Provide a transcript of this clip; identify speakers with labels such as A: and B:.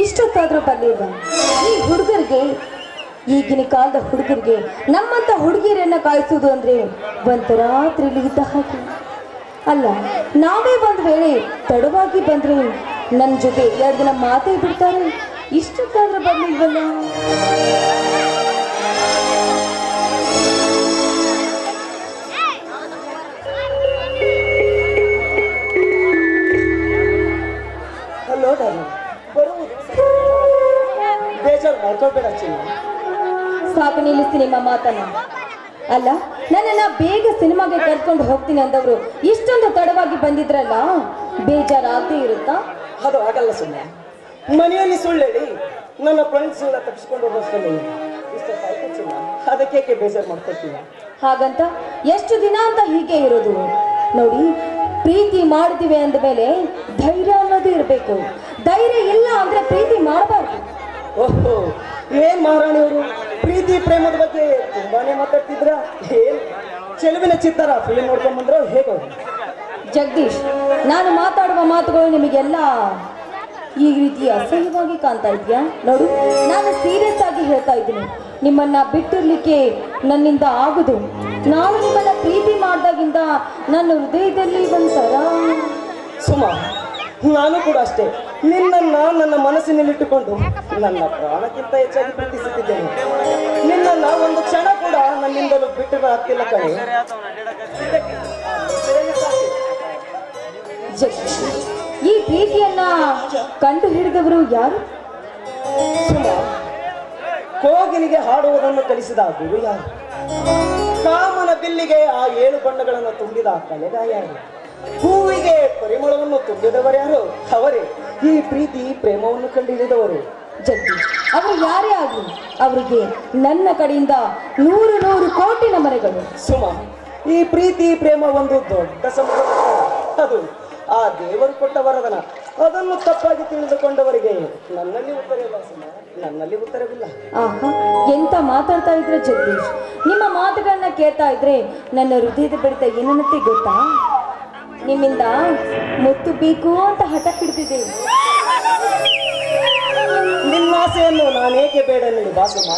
A: ಇಷ್ಟೊತ್ತಾದ್ರೂ ಬರ್ಲಿಲ್ವ? ಈ ಹುಡುಗರಿಗೆ, ಈಗಿನ ಕಾಲದ ಹುಡುಗರಿಗೆ ನಮ್ಮಂತ ಹುಡುಗಿಯರನ್ನ ಕಾಯಿಸೋದು ಅಂದ್ರೆ ಒಂಥರ ಥ್ರಿಲ್ ಇದ್ದ ಹಾಗೆ. ಅಲ್ಲ, ನಾವೇ ಒಂದ್ ವೇಳೆ ತಡವಾಗಿ ಬಂದ್ರೆ ನನ್ನ ಜೊತೆ 2 ದಿನ ಮಾತೇ ಬಿಡ್ತಾರೆ. ಇಷ್ಟೊತ್ತಾದ್ರೂ ಬರ್ಲಿಲ್ವಲ್ಲ?
B: ಹಲೋ ಡಾರ್ಲಿಂಗ್, ಬರುವುದು ಬೇಜಾರು ಮಾಡ್ಕೊಳ್ಬೇಡ ಚಿನ್ನ.
A: ಸಾಕು, ನಿಲ್ಲಿಸಿ ನಿಮ್ಮ ಮಾತನ್ನ. ಅಲ್ಲ, ನನ್ನನ್ನ ಬೇಗ ಸಿನಿಮಾಗೆ ಕರ್ಕೊಂಡು ಹೋಗ್ತೀನಿ ಅಂದವರು ಇಷ್ಟೊಂದು ತಡವಾಗಿ ಬಂದಿದ್ರಲ್ಲ, ಬೇಜಾರಾಗದೇ ಇರುತ್ತಾ?
B: ಅದು ಆಗಲ್ಲ ಸುಮ್ಮನೆ. ಮನೆಯಲ್ಲಿ ಸುಳ್ಳು ಹೇಳಿ ನನ್ನ ಫ್ರೆಂಡ್ಸ್ ಎಲ್ಲ ತಪ್ಪಿಸ್ಕೊಂಡು ಹೋಗೋಷ್ಟಲ್ಲಿ ಇಷ್ಟೊತ್ತಾಯ್ತು ಚಿನ್ನ. ಅದಕ್ಕೆ ಬೇಜಾರು ಮಾಡ್ಕೊಳ್ತೀನಿ.
A: ಹಾಗಂತ ಎಷ್ಟು ದಿನ ಅಂತ ಹೀಗೆ ಇರೋದು? ನೋಡಿ, ಪ್ರೀತಿ ಮಾಡಿದಿವೆ ಅಂದ ಮೇಲೆ ಧೈರ್ಯ ಅನ್ನೋದು ಇರಬೇಕು. ಧೈರ್ಯ ಇಲ್ಲ ಅಂದ್ರೆ ಪ್ರೀತಿ ಮಾಡಬಾರ್ದು.
B: ಓಹೋ, ಏನ್ ಮಹಾರಾಣಿಯವರು ಪ್ರೀತಿ ಪ್ರೇಮದ ಬಗ್ಗೆ ತುಂಬಾನೇ ಮಾತಾಡ್ತಿದ್ರ. ಏನ್ ಚೆಲುವಿನ ಚಿತ್ತರ ಫಿಲ್ಮ್ ನೋಡ್ಕೊಂಡ್ ಬಂದ್ರು ಹೇಗೋ?
A: ಜಗದೀಶ್, ನಾನು ಮಾತಾಡುವ ಮಾತುಗಳು ನಿಮಗೆಲ್ಲ ಈ ರೀತಿ ಅಸಹ್ಯವಾಗಿ ಕಾಣ್ತಾ ಇದೆಯಾ? ನೋಡು, ನಾನು ಸೀರಿಯಸ್ ಆಗಿ ಹೇಳ್ತಾ ಇದ್ದೀನಿ. ನಿಮ್ಮನ್ನ ಬಿಟ್ಟಿರ್ಲಿಕ್ಕೆ ನನ್ನಿಂದ ಆಗುದು. ನಾನು ನಿಮ್ಮನ್ನ ಪ್ರೀತಿ ಮಾಡಿದಾಗಿಂದ ನನ್ನ ಹೃದಯದಲ್ಲಿ ಒಂಥರ.
B: ಸುಮಾ, ನಾನು ಕೂಡ ಅಷ್ಟೇ. ನಿನ್ನನ್ನ ನನ್ನ ಮನಸ್ಸಿನಲ್ಲಿಟ್ಟುಕೊಂಡು ನನ್ನ ಪ್ರಾಣಕ್ಕಿಂತ ಹೆಚ್ಚಾಗಿ ಪ್ರೀತಿಸುತ್ತಿದ್ದೇನೆ. ನಿನ್ನನ್ನ ಒಂದು ಕ್ಷಣ ಕೂಡ ನನ್ನಿಂದಲೂ ಬಿಟ್ಟು ಆಗ್ತಿಲ್ಲ ಕಣೆ.
A: ಈ ಪ್ರೀತಿಯನ್ನ ಕಂಡು ಹಿಡಿದವರು ಯಾರು?
B: ಸುಮಾ, ಕೋಗಿಲಿಗೆ ಹಾಡುವುದನ್ನು ಕಲಿಸಿದ ಗುರು ಯಾರು? ಕಾಮನ ಬಿಲ್ಲಿಗೆ ಆ 7 ಬಣ್ಣಗಳನ್ನು ತುಂಬಿದ ಕಲೆಗಾರ ಯಾರು? ಹೂವಿಗೆ ಪರಿಮಳವನ್ನು ತುಂಬಿದವರ್ಯಾರು? ಅವರೇ ಈ ಪ್ರೀತಿ ಪ್ರೇಮವನ್ನು ಕಂಡುಹಿಡಿದವರು.
A: ಜಗದೀಶ್, ಅವರು ಯಾರೇ ಆಗಲಿ, ಅವರಿಗೆ ನನ್ನ ಕಡೆಯಿಂದ 100 ಕೋಟಿ ನಮನಗಳು.
B: ಸುಮಾ, ಈ ಪ್ರೀತಿ ಪ್ರೇಮ ಒಂದು ದೊಡ್ಡ ಸಮುದ್ರ. ಅದು ಆ ದೇವರು ಕೊಟ್ಟ ವರದನ. ಅದನ್ನು ತಪ್ಪಾಗಿ ತಿಳಿದುಕೊಂಡವರಿಗೆ ನನ್ನಲ್ಲಿ ಉತ್ತರವಿಲ್ಲ ಸುಮಾ, ನನ್ನಲ್ಲಿ ಉತ್ತರವಿಲ್ಲ.
A: ಆಹಾ, ಎಂತ ಮಾತಾಡ್ತಾ ಇದ್ರೆ ಜಗದೀಶ್. ನಿಮ್ಮ ಮಾತುಗಳನ್ನ ಕೇಳ್ತಾ ಇದ್ರೆ ನನ್ನ ಹೃದಯದ ಬಡಿತ ಏನನ್ನತ್ತೆ ಗೊತ್ತಾ? ನಿಮ್ಮಿಂದ ಮುತ್ತು ಬೇಕು ಅಂತ ಹಠ ಹಿಡಿದಿದೆ.
B: ನಿನ್ನ ಆಸೆಯನ್ನು ನಾನೇಕೆ ಬೇಡ ಎನ್ನಲು ಬಾಸುಮ.